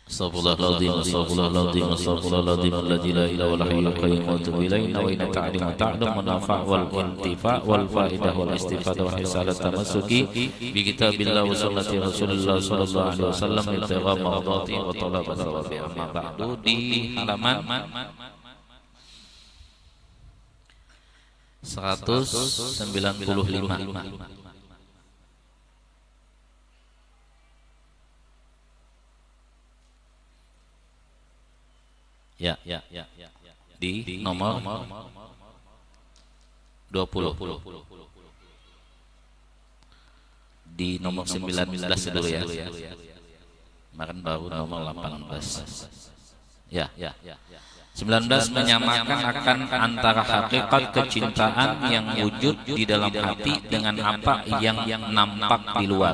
Astaghfirullahaladzim, astaghfirullahaladzim, astaghfirullahaladzim, alladzi la ilaha illa huwal qayyum wa atubu ilaihi wa inna ta'lamu ta'lamu nafa' wal intifa' wal fa'idah wal istifada wa hisalat tamassuki bi kitabillah wa sunnati Rasulullah sallallahu alaihi wasallam ibtigha mardati wa talab thawabi. Amma ba'du, di halaman 195. Ya, di nomor 20. Di nomor 19 dulu ya. Kemarin baru nomor 18. Ya. 19 menyamakan akan antara hakikat kecintaan yang wujud di dalam hati dengan apa yang nampak di luar.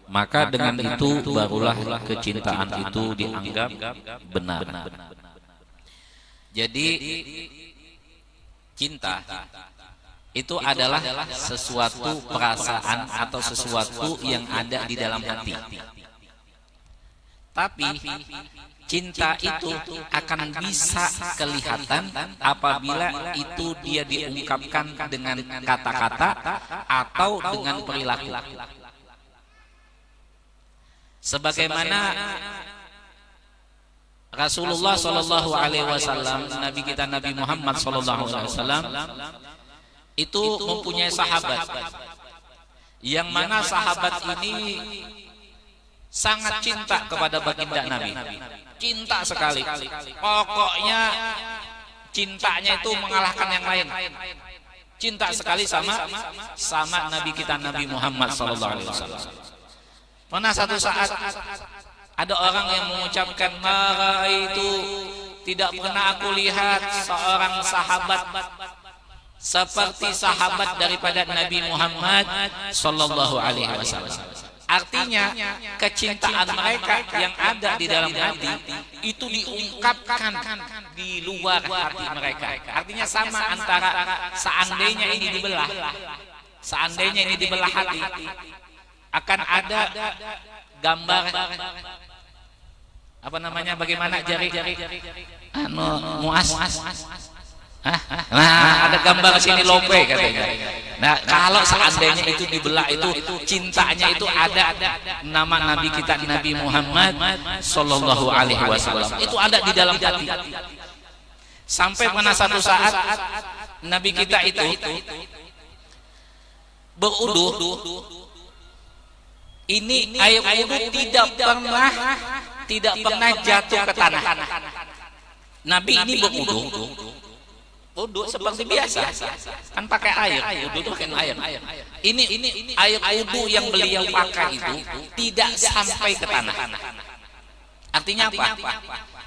Maka dengan itu barulah kecintaan itu dianggap benar. Jadi cinta itu adalah sesuatu perasaan atau sesuatu yang ada di dalam hati. Tapi cinta itu akan bisa kelihatan apabila itu dia diungkapkan dengan kata-kata atau dengan perilaku. Sebagaimana Rasulullah Shallallahu Alaihi Wasallam, Nabi kita Nabi Muhammad Shallallahu Alaihi Wasallam itu mempunyai sahabat, yang mana sahabat ini sangat cinta kepada baginda Nabi, cinta sekali. Pokoknya cintanya itu mengalahkan yang lain. Cinta sekali sama Nabi kita Nabi Muhammad Shallallahu Alaihi Wasallam. Pernah satu saat ada orang yang mengucapkan, "Mara itu tidak pernah aku lihat seorang sahabat seperti sahabat daripada Nabi Muhammad Sallallahu Alaihi Wasallam." Artinya kecintaan mereka yang ada di dalam hati itu diungkapkan di luar hati mereka. Artinya sama antara seandainya ini dibelah hati, akan ada gambar apa namanya, bagaimana jari muas. Nah, ada gambar sini lope katanya. Nah, kalau seandainya itu dibelah, itu cintanya itu ada nama Nabi kita Nabi Muhammad Sallallahu Alaihi Wasallam, itu ada di dalam hati. Sampai pada satu saat Nabi kita itu beruduh. Ini air wudu tidak pernah jatuh ke tanah. Nabi ini wudu seperti biasa, kan pakai air, wudu itu kan air. Ini air wudu yang beliau pakai itu tidak sampai ke tanah. Artinya apa?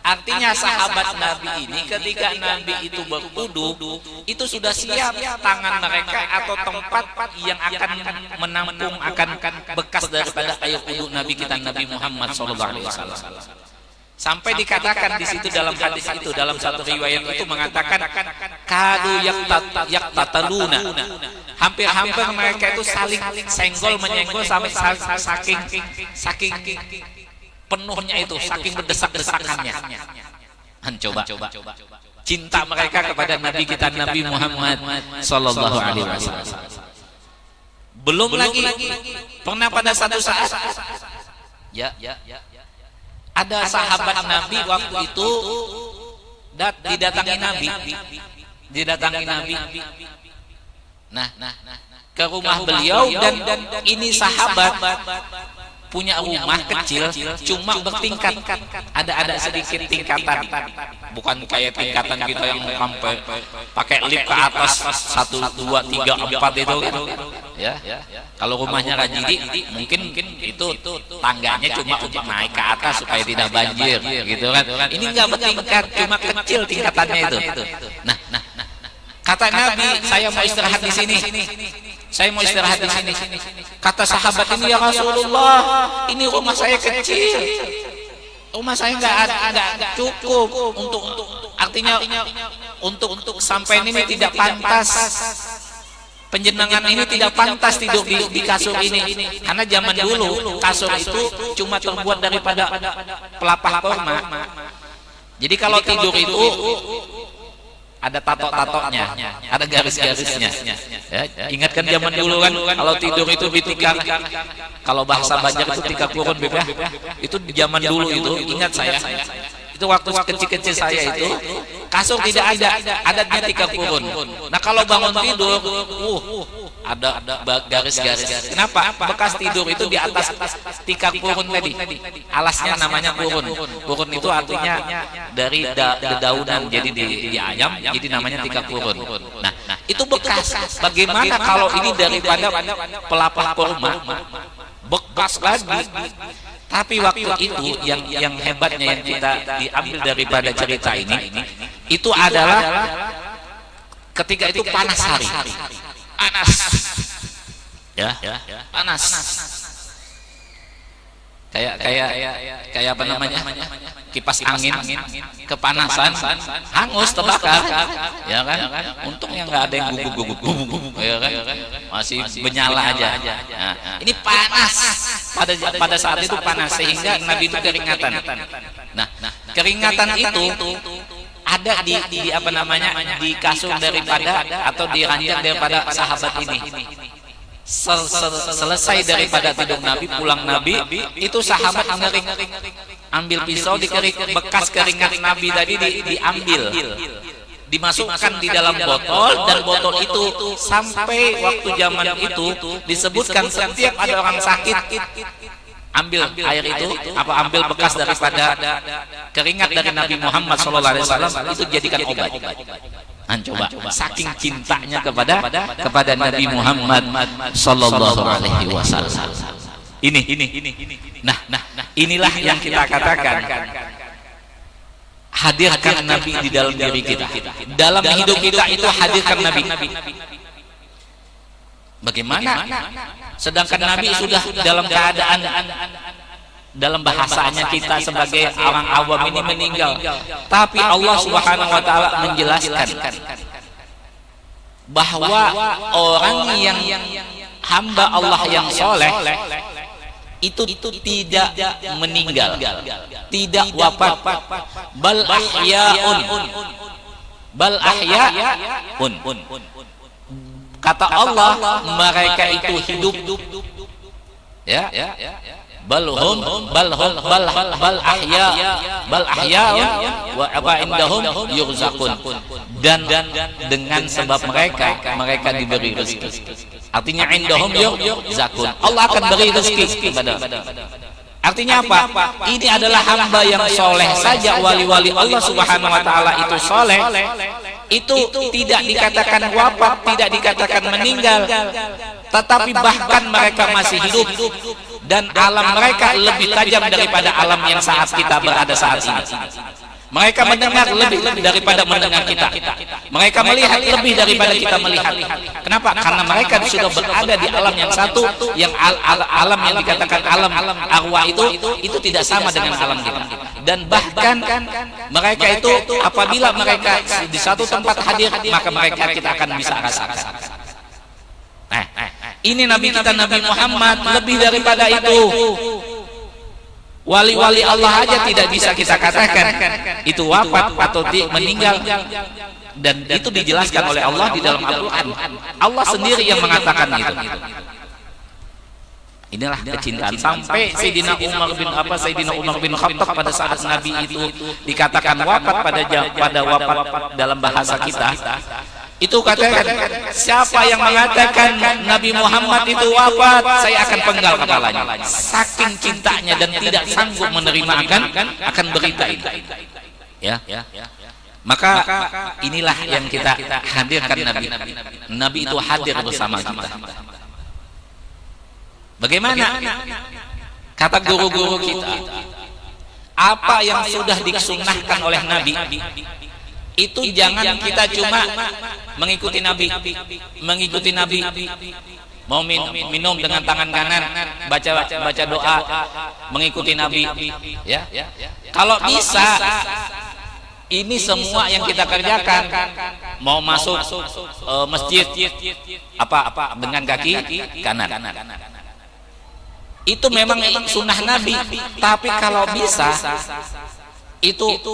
Artinya sahabat Nabi ini ketika Nabi itu berwudu, itu sudah siap tangan mereka atau tempat yang akan menampung akan bekas daripada air wudu Nabi kita Nabi Muhammad SAW. Sampai dikatakan di situ dalam hadis itu, dalam satu riwayat itu mengatakan kadu yaktataluna, hampir mereka itu saling menyenggol sampai saking penuhnya itu, saking berdesak-desakannya. Coba cinta mereka kepada Nabi kita Nabi Muhammad Sallallahu Alaihi Wasallam. Belum lagi pernah pada satu saat ada sahabat Nabi waktu itu didatangi Nabi. Nah, ke rumah beliau, dan ini sahabat punya rumah kecil, cuma bertingkat, ada sedikit tingkatan, bukan kayak tingkatan kita yang sampai pakai lift ke atas 1, 2, 3, 4 itu ya. Kalau rumahnya Rajidi mungkin itu tangganya cuma untuk naik ke atas supaya tidak banjir gitu kan. Ini enggak bertingkat, cuma kecil tingkatannya itu. Nah, kata Nabi, saya mau istirahat di sini. Kata sahabat ini, ya Rasulullah, ini rumah saya kecil, rumah saya nggak cukup untuk artinya untuk sampai ini tidak pantas Penjenengan ini tidak pantas tidur di kasur ini, karena zaman dulu kasur itu cuma terbuat daripada pelepah kurma. Jadi kalau tidur itu ada tato-tatonya, ada garis-garisnya. Ya, ingatkan zaman dulu kan, kalau tidur itu ditikar, kalau bahasa Banjar itu tikar kurun bebek. Itu di zaman dulu itu, ingat saya. Itu waktu kecil-kecil saya itu kasur tidak ada, adatnya tikar kurun. Nah kalau bangun tidur, ada garis-garis. Kenapa? Bekas tidur itu di atas tikar kurun tadi. Alasnya namanya kurun. Kurun itu artinya dari dedaunan, jadi di ayam, jadi namanya tikar kurun. Nah, itu bekas. Bagaimana kalau ini daripada pelepah kurma? Bekas lagi. Tapi waktu itu yang hebatnya yang kita diambil daripada cerita ini, itu adalah ketika itu panas hari. Panas, ya, panas. Kayak apa namanya? Kipas angin, kepanasan, hangus, terbakar, ya kan? Untungnya nggak ada yang gugup, ya kan? Masih menyala aja. Nah, ini panas. Pada saat itu panas sehingga Nabi itu keringatan. Nah, keringatan itu ada di apa namanya, di kasur daripada atau di ranjang daripada sahabat ini. Selesai daripada tidur Nabi, pulang Nabi, itu sahabat ambil pisau, bekas keringat Nabi tadi diambil, dimasukkan di dalam botol, dan botol itu sampai waktu zaman itu disebutkan setiap ada orang sakit ambil air itu, ambil bekas daripada keringat dari Nabi Muhammad SAW, itu jadikan obat. Coba, saking cintanya kepada Nabi Muhammad sallallahu alaihi wasallam. Ini. Nah, inilah yang kita katakan, hadirkan Nabi di dalam diri kita. Dalam hidup kita itu hadirkan Nabi. Bagaimana? Sedangkan Nabi sudah dalam keadaan, dalam bahasanya kita sebagai orang awam ini meninggal, tapi Allah Subhanahu wa taala menjelaskan bahwa orang yang hamba Allah yang soleh itu tidak meninggal, tidak wafat, bal ahyaun. Kata Allah, mereka itu hidup, ya, bal ahya wa apa indahum yurzaqun, dan dengan sebab mereka diberi rezeki. Artinya indahum yurzaqun, Allah akan beri rezeki kepada. Artinya apa? Ini adalah hamba yang soleh saja, wali-wali Allah Subhanahu wa taala itu soleh, itu tidak dikatakan wafat, tidak dikatakan meninggal, tetapi bahkan mereka masih hidup, dan alam mereka lebih tajam daripada alam yang saat kita berada saat ini. Mereka mendengar lebih daripada mendengar kita. Mereka melihat lebih daripada kita melihat. Kenapa? Karena mereka sudah berada di alam yang satu, yang alam yang dikatakan alam arwah itu tidak sama dengan alam kita. Dan bahkan mereka itu apabila mereka di satu tempat hadir, maka mereka kita akan bisa rasakan. Ini Nabi kita, Nabi Muhammad, lebih daripada itu. Wali-wali Allah aja tidak bisa kita katakan itu wafat atau meninggal, dan itu dijelaskan oleh Allah di dalam Al-Quran. Allah sendiri yang mengatakan itu. Inilah kecintaan sampai Sayyidina Umar bin Khattab pada saat Nabi itu dikatakan wafat pada wafat dalam bahasa kita. Itu katakan, siapa yang mengatakan Nabi Muhammad itu wafat, saya akan penggal kepalanya. Saking cintanya dan tidak sanggup menerima akan berita itu. Ya. Maka inilah yang kita hadirkan Nabi. Nabi itu hadir bersama kita. Bagaimana? Kata guru-guru kita, apa yang sudah disunnahkan oleh Nabi itu jangan kita cuma mengikuti Nabi, mau minum dengan tangan kanan, baca doa, mengikuti Nabi, ya. Kalau bisa Ini semua yang kita kerjakan, mau masuk masjid apa dengan kaki kanan. Itu memang sunnah Nabi. Tapi kalau bisa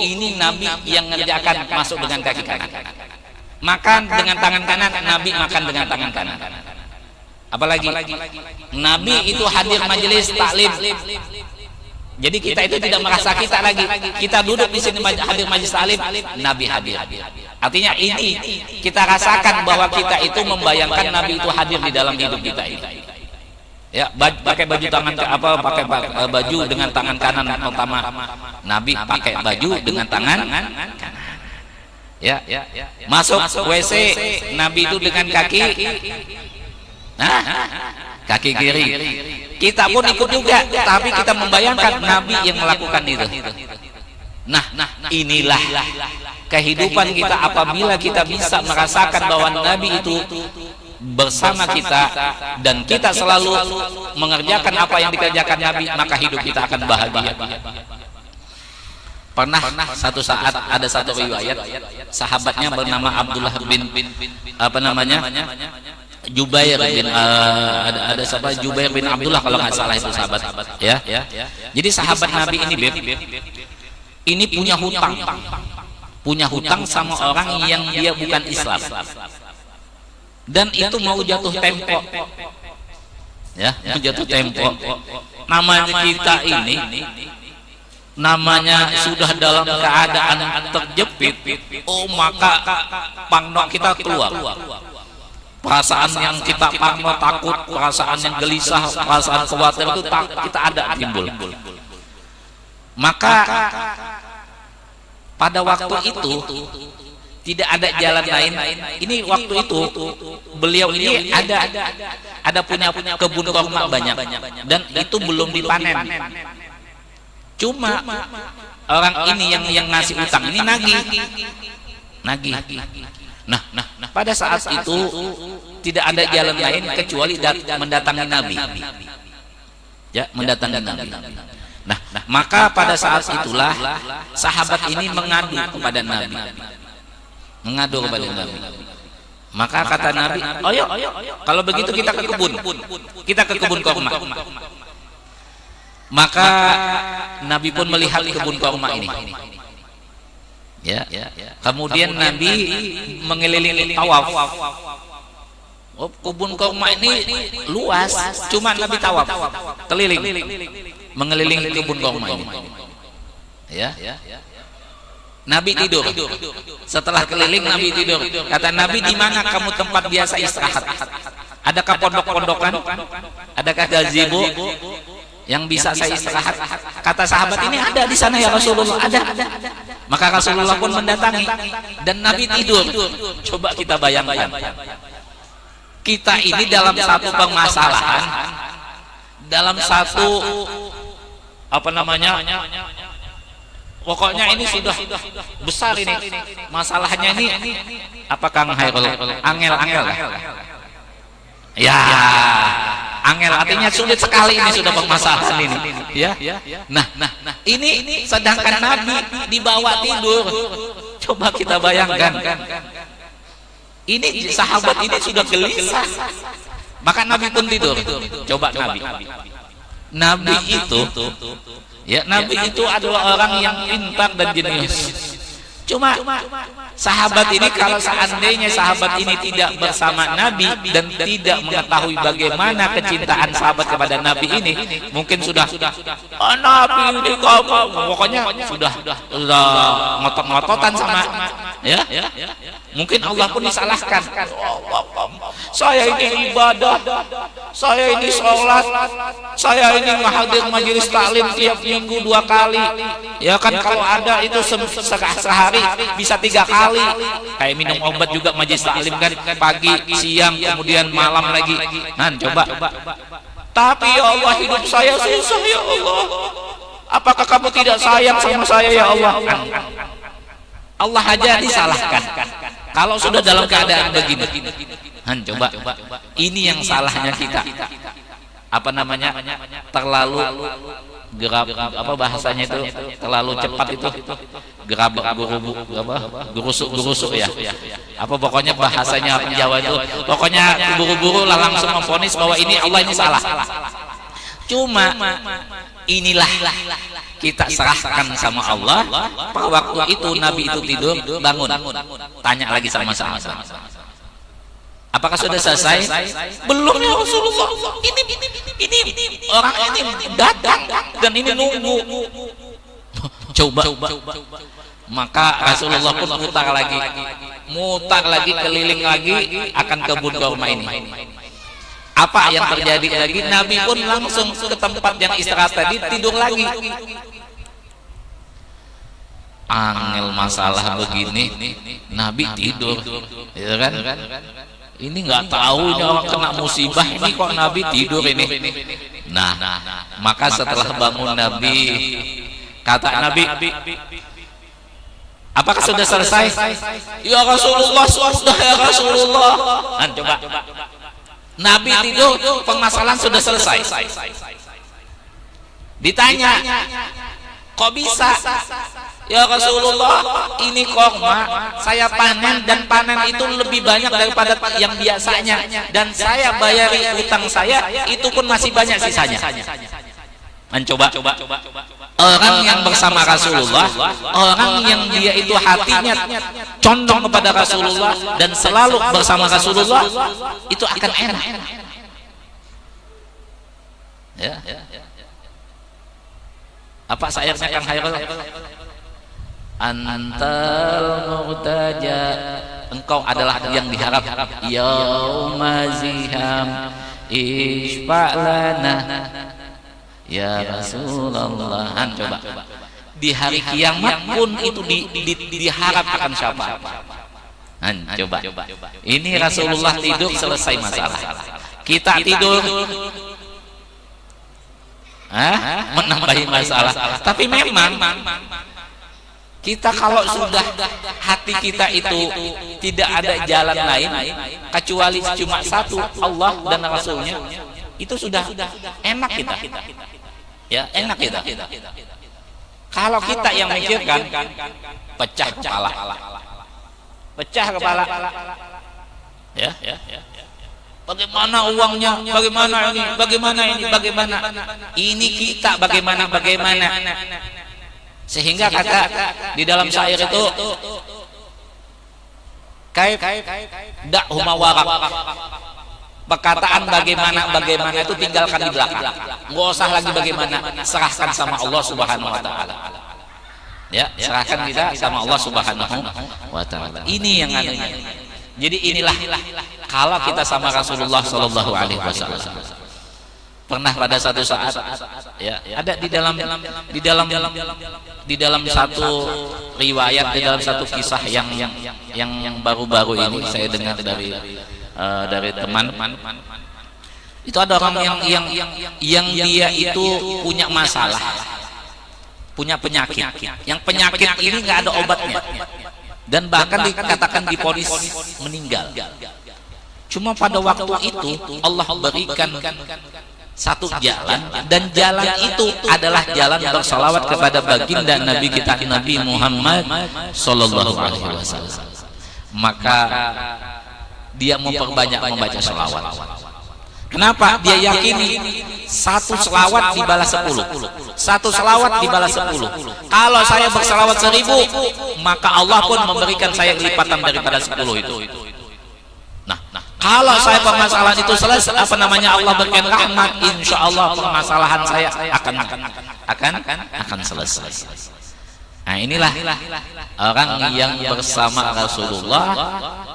ini Nabi yang ngerjakan masuk dengan kaki kanan. Makan dengan tangan kanan, Nabi makan dengan tangan kanan. Apalagi Nabi itu hadir majelis taklim. Jadi kita itu tidak merasa kita lagi. Kita duduk di sini hadir majelis taklim, Nabi hadir. Artinya ini kita rasakan bahwa kita itu membayangkan Nabi itu hadir di dalam hidup kita itu. Ya, pakai baju tangan pakai baju dengan tangan kanan pertama. Nabi pakai baju dengan tangan kanan. Ya. Masuk WC, Nabi itu dengan kaki kaki kiri. Kita pun ikut juga, tapi kita membayangkan Nabi yang melakukan itu. Nah, inilah kehidupan kita apabila kita bisa merasakan bahwa Nabi itu bersama kita dan kita selalu mengerjakan apa yang dikerjakan Nabi, maka hidup kita akan bahagia. Pernah satu saat ada satu riwayat, sahabatnya bernama Abdullah bin Jubair bin ada siapa, Jubair bin Abdullah kalau nggak salah itu sahabat, ya. Jadi sahabat Nabi ini ini punya hutang sama orang yang dia bukan Islam, dan itu mau jatuh tempo, ya, mau jatuh tempo. Namanya kita ini namanya sudah dalam keadaan terjepit, maka pangnok kita keluar. Perasaan yang kita pangno takut, perasaan yang gelisah, perasaan khawatir itu kita ada timbul. Maka pada waktu itu tidak ada jalan lain. Ini waktu itu beliau ini ada punya kebun kurma banyak, dan itu belum dipanen. Cuma orang ini yang ngasih utang ini nagih. Nah, pada saat itu tidak ada jalan lain kecuali mendatangi Nabi. Ya, mendatangi Nabi. Nah, maka pada saat itulah sahabat ini mengadu kepada Nabi. Maka kata Nabi, "Ayo, kalau begitu kita ke kebun. Kita ke kebun kurma." Maka Nabi pun melihat kebun kurma ini. Ya. Kemudian Nabi mengelilingi tawaf. Kebun kurma ini luas, cuma Nabi tawaf keliling, mengelilingi kebun kurma ini. Ya. Nabi tidur. Setelah keliling Nabi tidur. Kata Nabi, "Di mana kamu tempat biasa istirahat? Adakah pondok-pondokan? Adakah gazebo yang bisa saya istirahat?" Kata sahabat ini, "Ada di sana ya Rasulullah, ada." Maka Rasulullah pun mendatangi dan Nabi tidur. Coba kita bayangkan, kita ini dalam satu permasalahan, dalam satu pokoknya ini sudah besar ini masalahnya ini. Apakah angel ya, angel artinya sulit sekali, ini sudah permasalahan ini, ya. Nah, ini sedangkan Nabi dibawa tidur. Coba kita bayangkan, ini sahabat ini sudah gelisah, maka Nabi pun tidur. Coba Nabi itu, ya, Nabi itu adalah orang yang pintar dan jenius. Cuma sahabat ini, kalau seandainya sahabat ini tidak bersama Nabi dan tidak mengetahui bagaimana kecintaan sahabat kepada Nabi ini, mungkin sudah Nabi ini pokoknya sudah ngotot-ngototan sama, ya. Mungkin Allah pun disalahkan. Saya ini ibadah, saya ini sholat, saya ini menghadir majelis taklim tiap minggu 2 kali. Ya kan, kalau ada itu sehari bisa 3 kali. Kayak minum obat juga majelis taklim kan, pagi, siang, kemudian malam lagi. Nah, coba. Tapi ya Allah, hidup saya susah ya Allah. Apakah kamu tidak sayang sama saya ya Allah? Allah aja disalahkan kalau sudah dalam keadaan begini. Coba, ini yang salahnya kita, terlalu gerab apa bahasanya itu terlalu cepat itu gerabak gurusuk ya apa pokoknya bahasanya Jawa itu pokoknya buru-buru lah langsung memvonis bahwa ini Allah ini salah. Cuma inilah kita serahkan sama Allah. Pada waktu itu Nabi itu tidur, bangun, tanya lagi sama sahabat, apakah sudah selesai? Belum ya Rasulullah. Ini orang ini datang dan ini nunggu. Coba. Maka Rasulullah pun mutar lagi keliling lagi akan kebun kurma ini. Apa yang terjadi lagi? Nabi pun langsung ke tempat yang istirahat tadi, tidur lagi. Angel masalah begini, Nabi tidur, ya kan? Ini nggak tahu ini orang kena musibah, ini kok Nabi tidur ini. Nah, maka setelah bangun Nabi, kata Nabi, apakah sudah selesai? Ya Rasulullah, sudah ya Rasulullah. Nah, coba. Nabi tidur, permasalahan sudah selesai. Ditanya, kok bisa? Ya Rasulullah, ini kurma saya panen dan panen itu lebih banyak daripada yang biasanya, dan saya bayari utang saya itu pun masih banyak sisanya. Mencoba orang yang bersama Rasulullah, orang yang dia itu hatinya condong kepada Rasulullah dan selalu bersama Rasulullah, itu akan enak. Ya. Apa syairnya Kang Hairul? Antal murtaja, engkau adalah yang diharap. Yauma ziham isfa'lana ya Rasulullah. Coba di hari kiamat pun itu diharap akan syafaat. Coba ini Rasulullah tidur selesai masalah, kita tidur menambahi masalah. Tapi memang kita kalau sudah hati kita itu tidak ada jalan lain kecuali cuma satu, Allah dan Rasulnya, itu sudah enak kita. Ya, enak kita. Kalau kita yang mikirkan, pecah kepala. Ya. Bagaimana uangnya? Bagaimana ini kita bagaimana? Sehingga kata di dalam syair itu, kaif da'huma waraq, perkataan bagaimana itu tinggalkan di belakang, nggak usah lagi bagaimana, serahkan sama Allah Subhanahu wa Ta'ala. Ya, serahkan kita sama Allah Subhanahu wa Ta'ala. Ini yang adanya. Jadi inilah kalau kita sama Rasulullah Sallallahu Alaihi Wasallam. Pernah pada satu saat, ya, ada di dalam satu riwayat, di dalam satu kisah yang baru-baru ini saya dengar dari teman. Itu ada orang yang dia itu punya masalah, punya penyakit. Yang penyakit ini nggak ada obatnya, dan bahkan dikatakan divonis meninggal. Cuma pada waktu itu Allah berikan satu jalan, dan jalan itu adalah jalan bersalawat kepada baginda Nabi kita Nabi Muhammad Sallallahu Alaihi Wasallam. Maka dia memperbanyak membaca salawat. Kenapa? Dia yakini satu salawat dibalas 10, satu salawat dibalas 10. Kalau saya bersalawat 1000, maka Allah pun memberikan saya lipatan daripada 10 itu. Nah, kalau saya permasalahan itu selesai, Allah berikan rahmat, insya Allah permasalahan saya akan selesai. Nah, inilah orang yang bersama Rasulullah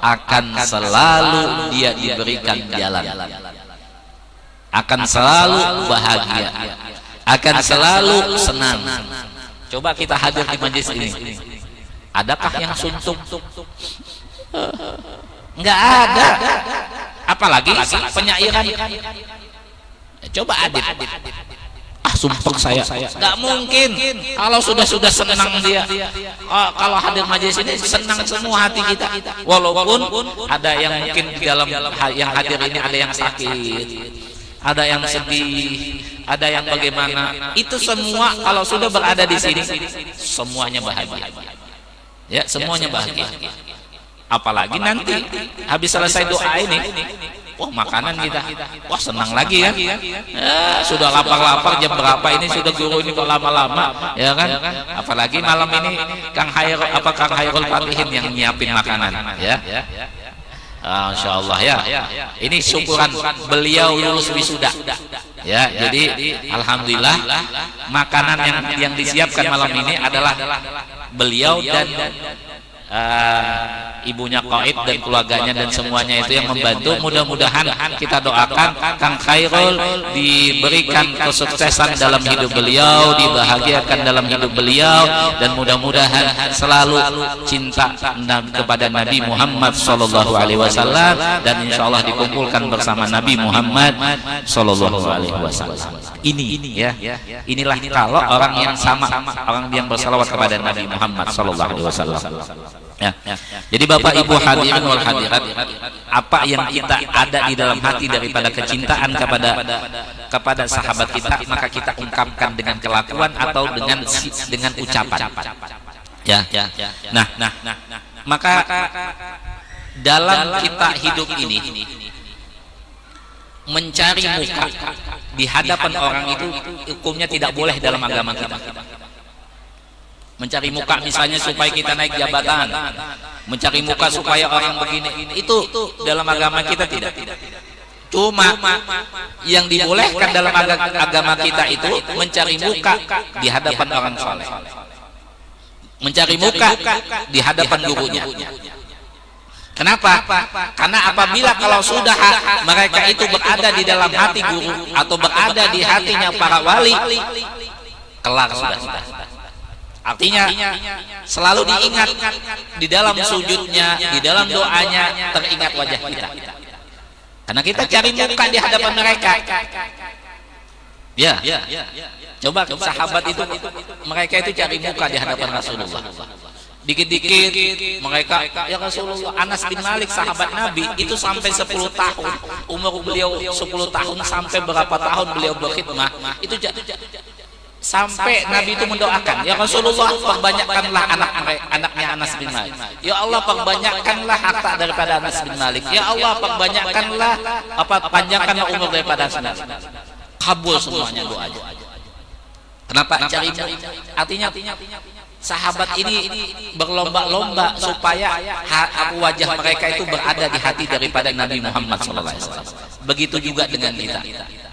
akan selalu dia diberikan jalan, akan selalu bahagia, akan selalu senang. Coba kita hadir di majelis ini, adakah yang suntuk? Enggak ada. Apalagi penyairan. Coba adit. Sumpah saya enggak mungkin. Kalau sudah senang dia, kalau hadir majelis ini senang semua hati kita. Walaupun ada yang mungkin di dalam yang hadir ini ada yang sakit, ada yang sedih, ada yang bagaimana. Itu semua kalau sudah berada di sini, semuanya bahagia. Ya, semuanya bahagia. Apalagi nanti habis selesai doa ini, wah makanan kita, wah senang lagi kan? Ya, sudah lapar-lapar jam berapa ini sudah guru ini kok lama-lama, ya kan? Apalagi malam ini Kang Hairul Fatihin yang nyiapin makanan, ya. Insya Allah ya. Ini syukuran beliau lulus wisuda. Ya, jadi alhamdulillah makanan yang disiapkan malam ini adalah beliau dan ibunya Qaid dan keluarganya dan semuanya itu yang membantu. Mudah-mudahan kita doakan Kang Khairul diberikan kesuksesan dalam hidup beliau, dibahagiakan dalam hidup beliau, dan mudah-mudahan selalu cinta kepada Nabi Muhammad sallallahu alaihi wasallam, dan insyaallah dikumpulkan bersama Nabi Muhammad sallallahu alaihi wasallam. Ini ya, inilah kalau orang yang sama, orang yang bersalawat kepada Nabi Muhammad sallallahu alaihi wasallam. Ya. Jadi Bapak Ibu hadirin wal hadirat, apa yang kita ada di dalam hati daripada kecintaan kepada sahabat kita, maka kita ungkapkan dengan kelakuan atau dengan ucapan. Ya. Nah, maka dalam kita hidup ini mencari muka di hadapan orang itu hukumnya tidak boleh dalam agama kita. Mencari muka misalnya supaya kita naik jabatan, mencari muka supaya orang begini, itu dalam agama kita tidak. Cuma yang dibolehkan dalam agama kita itu mencari muka di hadapan orang soleh, mencari muka di hadapan gurunya. Kenapa? Karena apabila kalau sudah mereka itu berada di dalam hati guru atau berada di hatinya para wali, kelar sudah. Artinya selalu diingat di dalam sujudnya, di dalam doanya, teringat wajah kita. Karena kita cari muka di hadapan mereka. Ya. Coba sahabat itu, mereka itu cari muka di hadapan Rasulullah. Dikit-dikit mereka, ya Rasulullah, Anas bin Malik sahabat Nabi itu sampai 10 tahun, umur beliau 10 tahun sampai berapa tahun beliau berkhidmah, itu sampai Nabi itu mendoakan, ya Rasulullah, perbanyakkanlah anaknya Anas bin Malik. Ya Allah, perbanyakkanlah harta daripada Anas bin Malik. Ya Allah, perbanyakkanlah panjangkanlah umur daripada Anas bin Malik. Kabul semuanya doanya. Kenapa cari? Artinya sahabat ini berlomba-lomba supaya wajah mereka itu berada di hati daripada Nabi Muhammad SAW. Begitu juga dengan kita.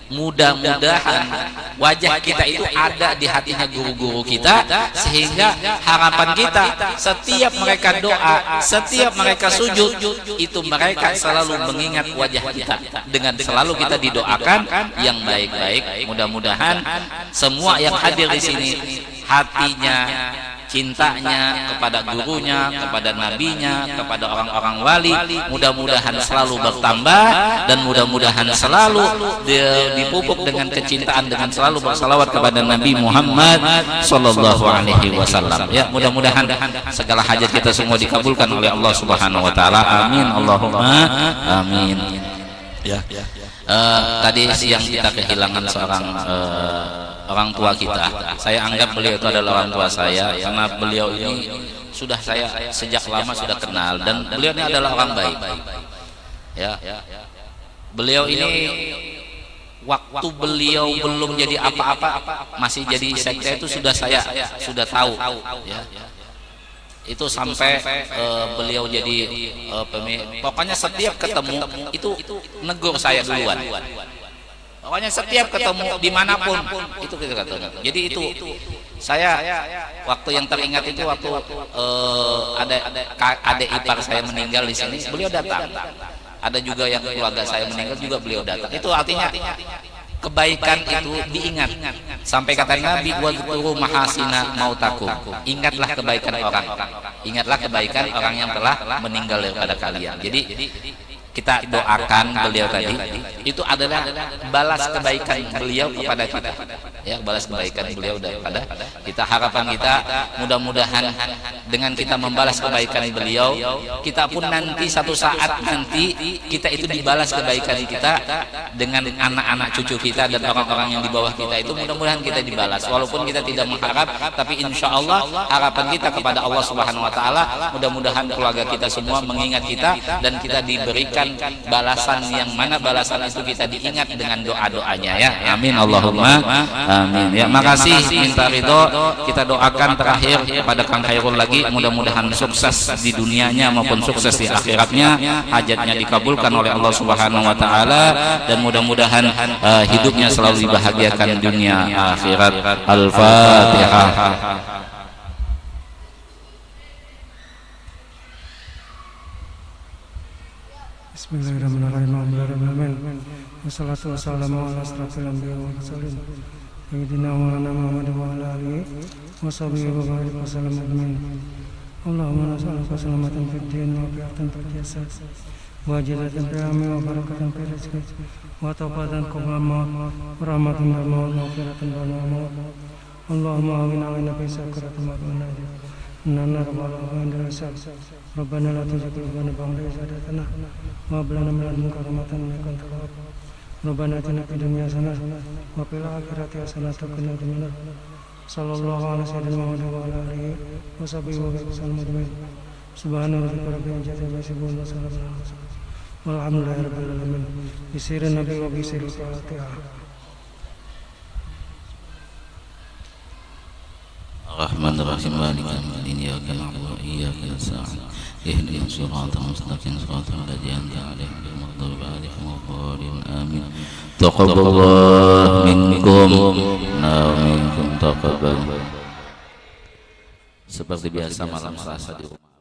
Mudah-mudahan wajah kita itu ada di hatinya guru-guru kita, sehingga harapan kita setiap mereka doa, setiap mereka sujud, itu mereka selalu mengingat wajah kita, dengan selalu kita didoakan yang baik-baik. Mudah-mudahan semua yang hadir di sini hatinya, cintanya kepada gurunya, kepada nabinya, kepada orang-orang wali, mudah-mudahan selalu bertambah, dan mudah-mudahan selalu dipupuk dengan kecintaan, dengan selalu bersalawat kepada Nabi Muhammad sallallahu alaihi wasallam. Ya, mudah-mudahan segala hajat kita semua dikabulkan oleh Allah Subhanahu wa taala. Amin, Allahumma amin. Ya. Tadi siang kita kehilangan seorang orang tua kita. Saya anggap beliau itu adalah orang tua saya, karena beliau ini sudah saya sejak lama sudah kenal, dan beliau ini adalah orang baik. Ya, beliau ini waktu beliau belum jadi apa-apa, masih jadi sekte itu saya sudah tahu. Ya. Itu sampai beliau jadi pokoknya setiap ketemu itu negur saya duluan. Pokoknya setiap ketemu dimanapun itu kita katakan. Jadi itu saya waktu yang teringat itu waktu ada adik ipar saya meninggal di sini, beliau datang. Ada juga yang keluarga saya meninggal juga beliau datang. Itu artinya kebaikan itu diingat. Sampai kata Nabi, wadhkuru mahasina mautakum. Ingatlah kebaikan orang. Ingatlah kebaikan orang yang telah meninggal daripada kalian. Jadi kita doakan beliau tadi, itu adalah balas kebaikan beliau kepada kita. ya, balas kebaikan beliau daripada kita. Harapan kita mudah-mudahan dengan kita membalas kebaikan beliau, kita pun nanti satu saat nanti kita itu dibalas kebaikan kita dengan anak-anak cucu kita dan orang-orang yang di bawah kita itu, mudah-mudahan kita dibalas walaupun kita tidak mengharap, tapi insya Allah harapan kita kepada Allah Subhanahu wa Ta'ala, mudah-mudahan keluarga kita semua mengingat kita dan kita diberikan balasan yang mana balasan itu kita diingat dengan doa-doanya ya. Amin Allahumma amin. Ya, makasih, minta ridho. Kita doakan terakhir kepada Kang Khairul lagi, mudah-mudahan sukses di dunianya maupun sukses di akhiratnya, hajatnya dikabulkan oleh Allah Subhanahu wa Ta'ala, dan mudah-mudahan hidupnya selalu dibahagiakan dunia akhirat. Al-Fatihah. Bismillahirrahmanirrahim. Wassalatu wassalamu ala asrafil anbiya wal mursalin sayyidina Maulana Muhammad wa ala alihi wa sahbihi wa barik wa sallam ajmain. Allahumma nas'aluka salamatan fid din wa afiatan fil jasad wa ajilatan fil amri wa barakatan fil rizqi wa tawbatan qabla maut wa rahmatan ba'da maut wa maghfiratan ba'da maut. Allahumma awina fi sakaratil maut wa najah nana rabbana wa anta rasul rabbana la tuzigh qulubana ba'da idh hadaytana wa hab lana min ladunka rahmatan innaka antal wahhab. Rabbana atina fid dunya hasanah wa fil akhirati hasanah wa qina adzabannar. Sallallahu alaihi wasallam wa ala alihi wa sahbihi wa sallam ajmain. Subhana rabbika rabbil izzati amma yasifun wa salamun alal mursalin walhamdulillahi rabbil alamin. Bisirin nabi wa bisiril Fatihah. Rahmanir-Rahim, Maliki yaumiddin, iyyaka na'budu wa iyyaka nasta'in. Ihdinas siratal mustaqim, siratal ladzina an'amta 'alaihim ghairil maghdubi 'alaihim waladdallin. Amin. Taqabbalallahu minkum wa minkum taqabbal. Seperti biasa malam Selasa di rumah.